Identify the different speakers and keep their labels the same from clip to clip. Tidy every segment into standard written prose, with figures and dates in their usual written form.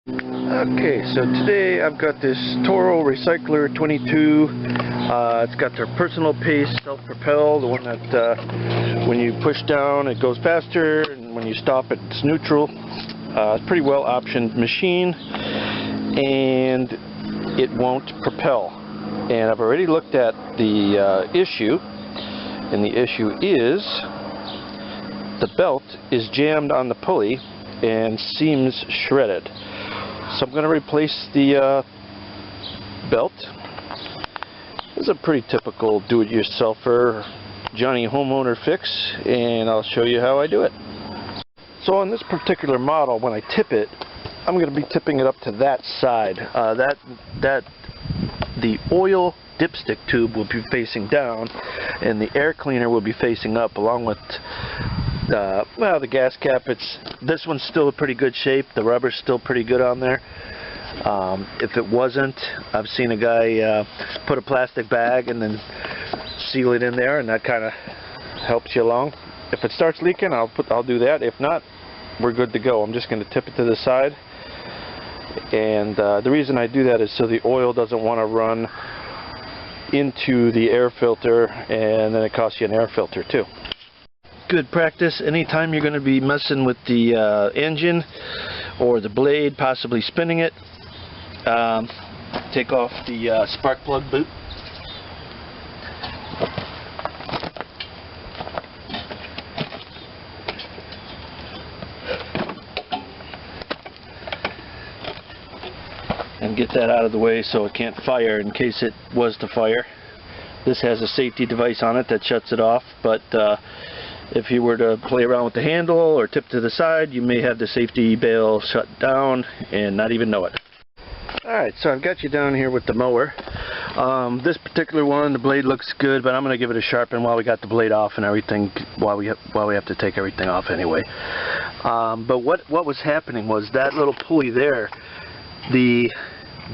Speaker 1: Okay, so today I've got this Toro Recycler 22. It's got their personal pace self-propel, the one that when you push down it goes faster, and when you stop it's neutral. It's a pretty well optioned machine, and it won't propel. And I've already looked at the issue, and the issue is the belt is jammed on the pulley and seems shredded. So I'm going to replace the belt. This is a pretty typical do-it-yourselfer Johnny homeowner fix, and I'll show you how I do it. So on this particular model, when I tip it, I'm going to be tipping it up to that side. The oil dipstick tube will be facing down, and the air cleaner will be facing up, along with well, the gas cap. This one's still in pretty good shape. The rubber's still pretty good on there. If it wasn't, I've seen a guy put a plastic bag and then seal it in there, and that kind of helps you along. If it starts leaking, I'll do that. If not, we're good to go. I'm just going to tip it to the side, and the reason I do that is so the oil doesn't want to run into the air filter, and then it costs you an air filter too. Good practice anytime you're going to be messing with the engine or the blade, possibly spinning it. Take off the spark plug boot. And get that out of the way so it can't fire in case it was to fire. This has a safety device on it that shuts it off, but if you were to play around with the handle or tip to the side, you may have the safety bail shut down and not even know it. Alright, so I've got you down here with the mower. This particular one, the blade looks good, but I'm going to give it a sharpen while we got the blade off and everything, while we have to take everything off anyway. But what was happening was that little pulley there, the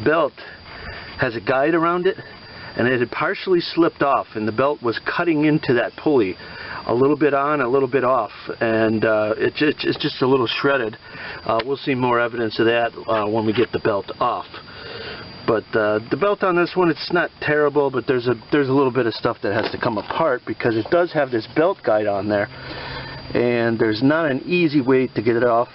Speaker 1: belt has a guide around it, and it had partially slipped off, and the belt was cutting into that pulley. A little bit on, a little bit off, and it's just a little shredded. We'll see more evidence of that when we get the belt off. But the belt on this one, it's not terrible, but there's a little bit of stuff that has to come apart because it does have this belt guide on there, and there's not an easy way to get it off.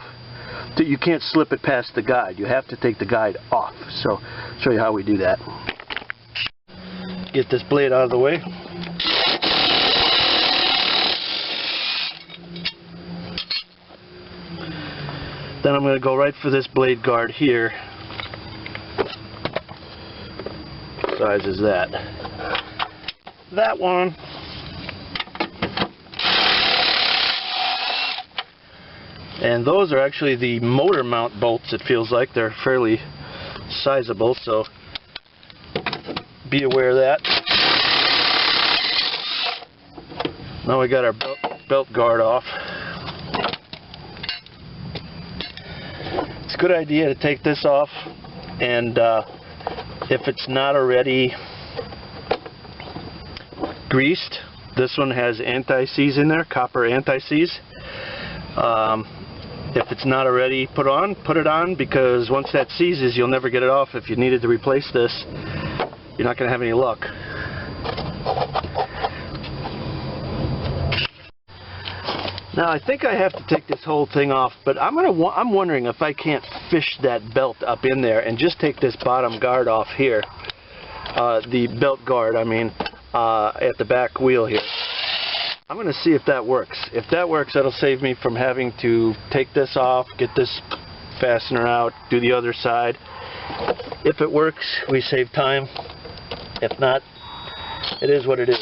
Speaker 1: You can't slip it past the guide. You have to take the guide off. So I'll show you how we do that. Get this blade out of the way. Then I'm going to go right for this blade guard here. What size is that? That one. And those are actually the motor mount bolts, it feels like. They're fairly sizable, so be aware of that. Now we got our belt guard off. It's a good idea to take this off, and if it's not already greased, this one has anti-seize in there, copper anti-seize. If it's not already put it on, because once that seizes, you'll never get it off. If you needed to replace this, you're not going to have any luck. Now I think I have to take this whole thing off, but I'm wondering if I can't fish that belt up in there and just take this bottom guard off here, the belt guard, I mean, at the back wheel here. I'm going to see if that works. If that works, that'll save me from having to take this off, get this fastener out, do the other side. If it works, we save time. If not, it is what it is.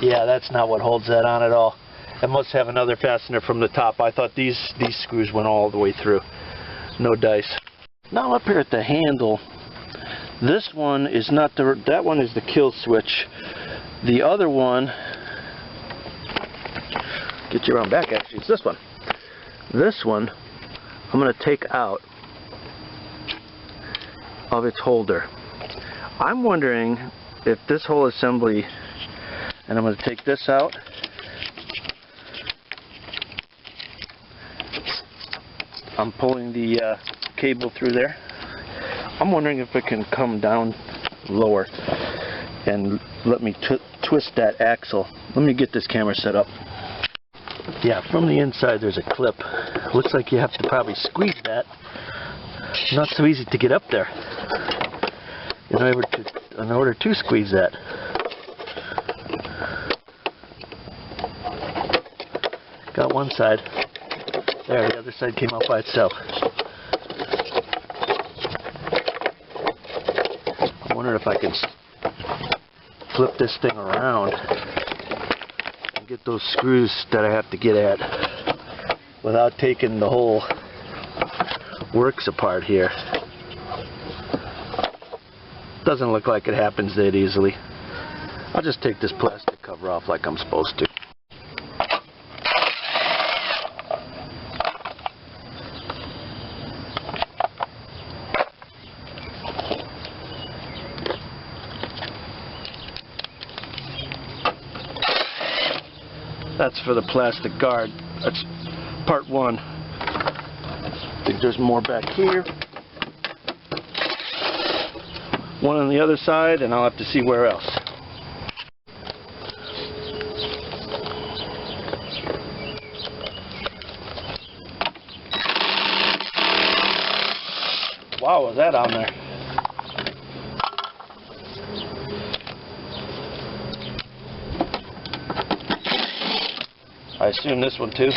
Speaker 1: Yeah, that's not what holds that on at all. It must have another fastener from the top. I thought these screws went all the way through. No dice. Now up here at the handle, this one is not that one is the kill switch. The other one, get you around back actually, it's this one. This one, I'm going to take out of its holder. I'm wondering if this whole assembly, and I'm going to take this out, I'm pulling the cable through there. I'm wondering if it can come down lower and let me twist that axle. Let me get this camera set up. Yeah, from the inside there's a clip. Looks like you have to probably squeeze that. Not so easy to get up there in order to squeeze that. Got one side. There, the other side came out by itself. I'm wondering if I can flip this thing around and get those screws that I have to get at without taking the whole works apart here. Doesn't look like it happens that easily. I'll just take this plastic cover off like I'm supposed to. That's for the plastic guard. That's part one. I think there's more back here. One on the other side, and I'll have to see where else. Wow, was that on there? I assume this one too.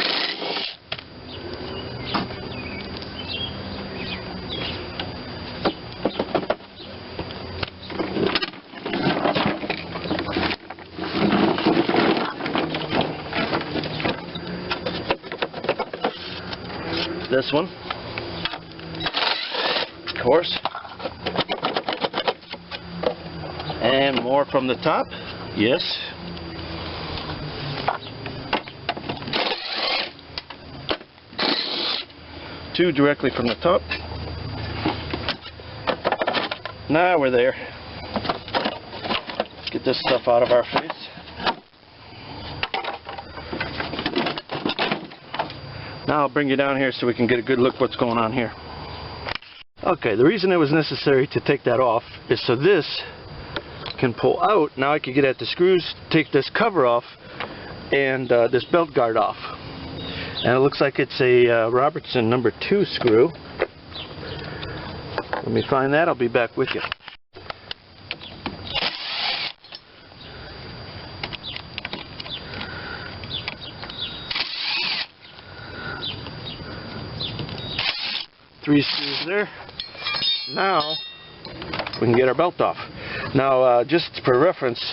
Speaker 1: This one, of course, and more from the top. Yes. Two directly from the top. Now we're there. Let's get this stuff out of our face. Now I'll bring you down here so we can get a good look what's going on here. Okay, the reason it was necessary to take that off is so this can pull out. Now I can get at the screws, take this cover off, and this belt guard off. And it looks like it's a Robertson number 2 screw. Let me find that, I'll be back with you. Three screws there. Now we can get our belt off. Now just for reference,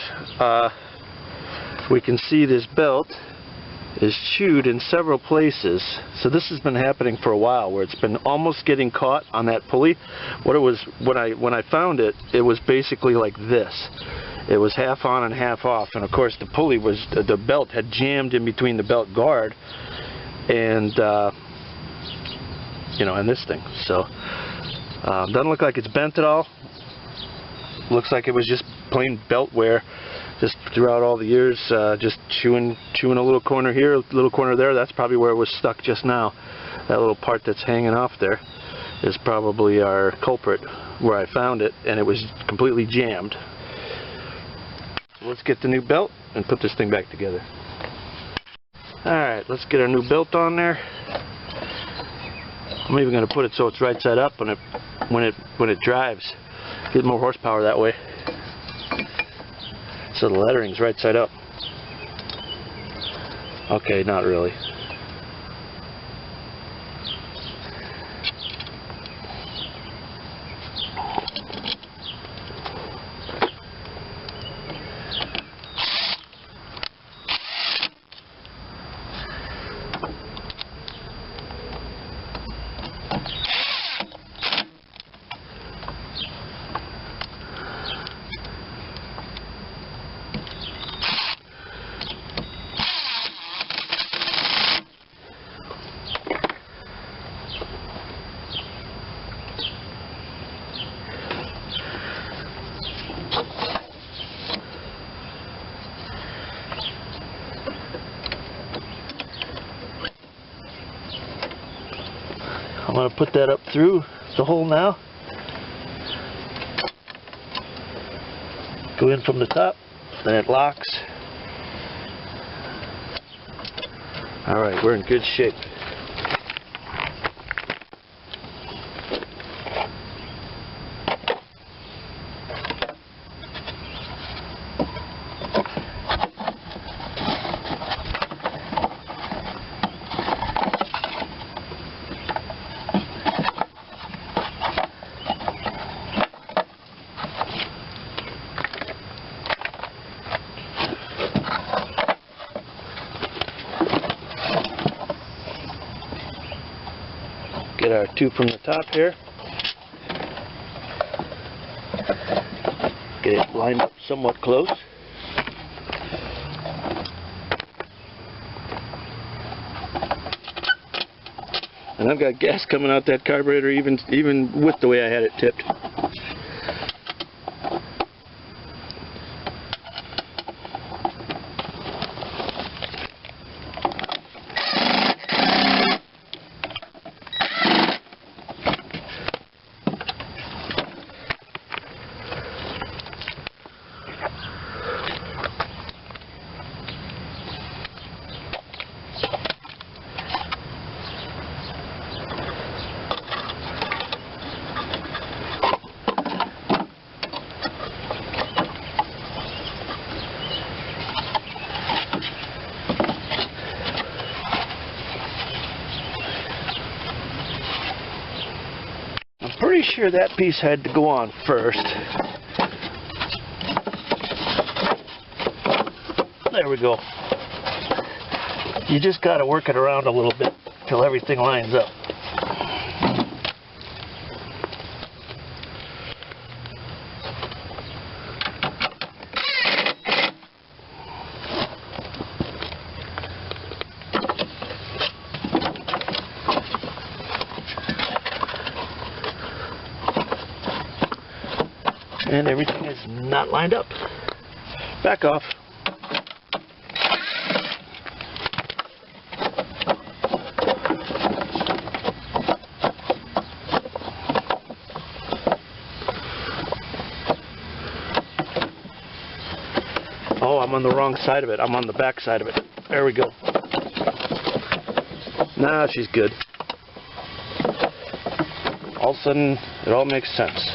Speaker 1: we can see this belt is chewed in several places. So this has been happening for a while, where it's been almost getting caught on that pulley. What it was, when I found it, it was basically like this. It was half on and half off, and of course the pulley was, the belt had jammed in between the belt guard and you know, and this thing. So doesn't look like it's bent at all. Looks like it was just plain belt wear, just throughout all the years, just chewing a little corner here, a little corner there. That's probably where it was stuck just now. That little part that's hanging off there is probably our culprit, where I found it, and it was completely jammed. So let's get the new belt and put this thing back together. Alright, let's get our new belt on there. I'm even going to put it so it's right side up when it drives. Get more horsepower that way. So the lettering's right side up. Okay, not really. I'm going to put that up through the hole now. Go in from the top, then it locks. Alright, we're in good shape. Get our two from the top here. Get it lined up somewhat close. And I've got gas coming out that carburetor even with the way I had it tipped. Pretty sure that piece had to go on first. There we go. You just got to work it around a little bit till everything lines up. And everything is not lined up. Back off. Oh, I'm on the wrong side of it. I'm on the back side of it. There we go. Now she's good. All of a sudden, it all makes sense.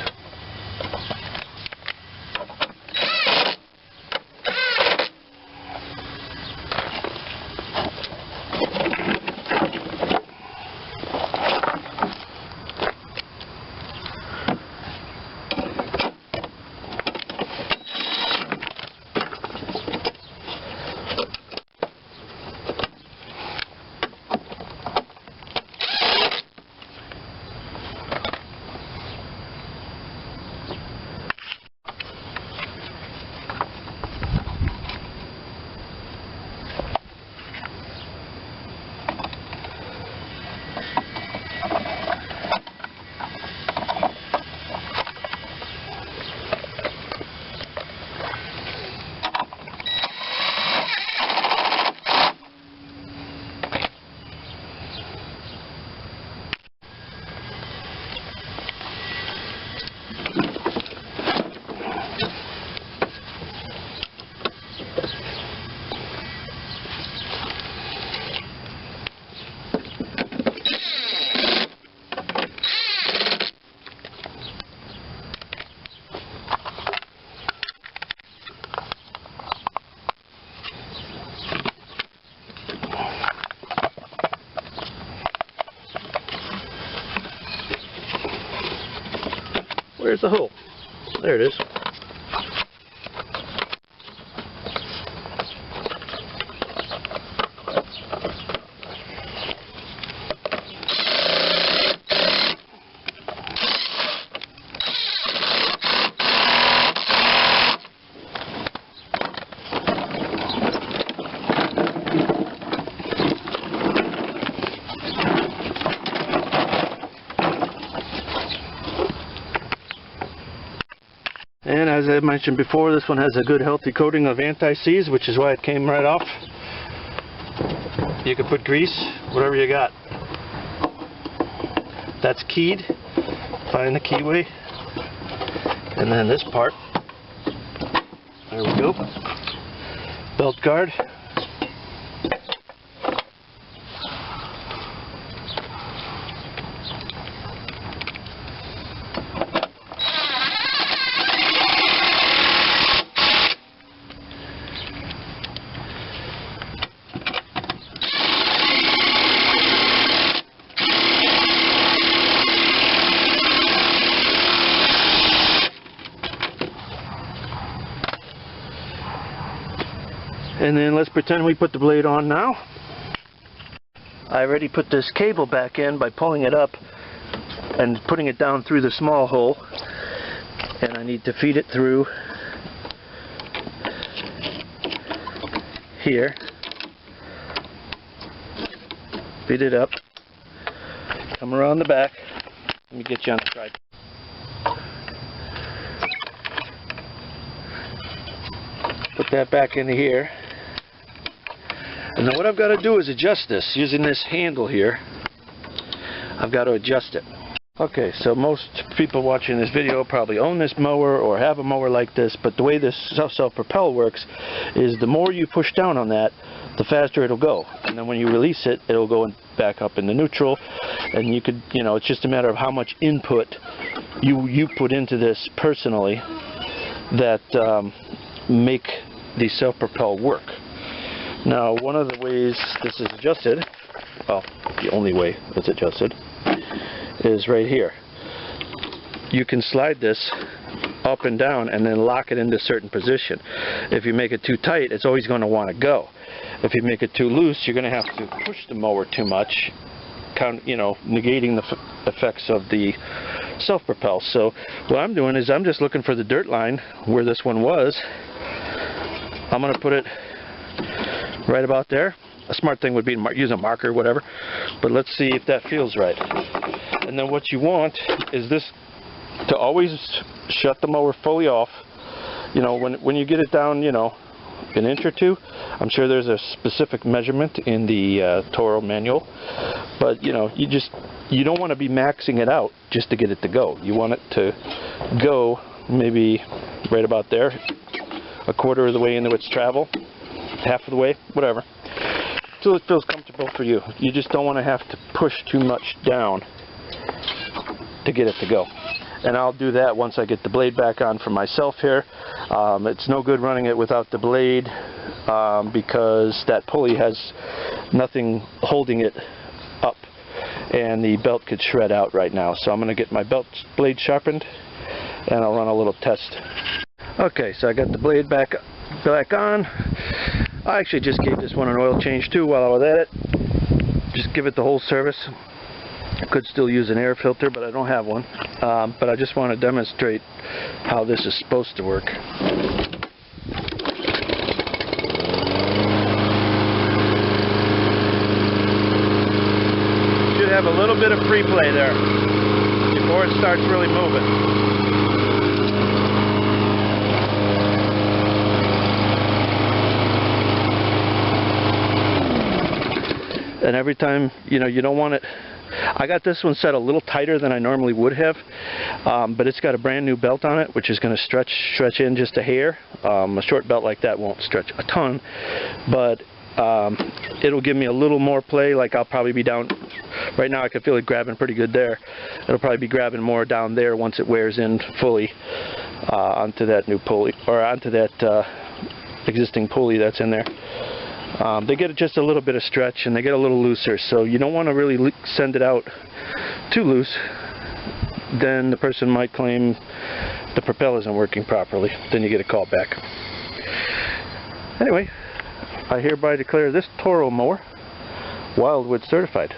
Speaker 1: Where's the hole? There it is. And as I mentioned before, this one has a good healthy coating of anti-seize, which is why it came right off. You can put grease, whatever you got. That's keyed. Find the keyway. And then this part. There we go. Belt guard. And then let's pretend we put the blade on now. I already put this cable back in by pulling it up and putting it down through the small hole. And I need to feed it through here. Feed it up. Come around the back. Let me get you on the side. Put that back into here. And then what I've got to do is adjust this using this handle here. I've got to adjust it. Okay, so most people watching this video probably own this mower or have a mower like this, but the way this self-propel works is the more you push down on that, the faster it'll go. And then when you release it, it'll go back up into neutral. And you could, you know, it's just a matter of how much input you put into this personally that make the self-propel work. Now, one of the ways this is adjusted, well, the only way it's adjusted, is right here. You can slide this up and down and then lock it into a certain position. If you make it too tight, it's always going to want to go. If you make it too loose, you're going to have to push the mower too much, negating the effects of the self-propel. So what I'm doing is I'm just looking for the dirt line where this one was. I'm going to put it right about there. A smart thing would be to use a marker or whatever, but let's see if that feels right. And then what you want is this to always shut the mower fully off. You know, when you get it down, you know, an inch or two, I'm sure there's a specific measurement in the Toro manual, but you know, you don't want to be maxing it out just to get it to go. You want it to go maybe right about there, a quarter of the way into its travel, half of the way, whatever, till it feels comfortable for you. You just don't want to have to push too much down to get it to go. And I'll do that once I get the blade back on for myself here. It's no good running it without the blade because that pulley has nothing holding it up and the belt could shred out right now. So I'm going to get my blade sharpened and I'll run a little test. Okay, so I got the blade back on. I actually just gave this one an oil change too while I was at it. Just give it the whole service. I could still use an air filter, but I don't have one. But I just want to demonstrate how this is supposed to work. Should have a little bit of free play there before it starts really moving. And every time, you know, you don't want it. I got this one set a little tighter than I normally would have, but it's got a brand new belt on it, which is going to stretch in just a hair. A short belt like that won't stretch a ton, but it'll give me a little more play. Like I'll probably be down, right now I can feel it grabbing pretty good there. It'll probably be grabbing more down there once it wears in fully onto that new pulley, or onto that existing pulley that's in there. They get just a little bit of stretch and they get a little looser, so you don't want to really send it out too loose. Then the person might claim the propel isn't working properly. Then you get a call back. Anyway, I hereby declare this Toro mower Wildwood certified.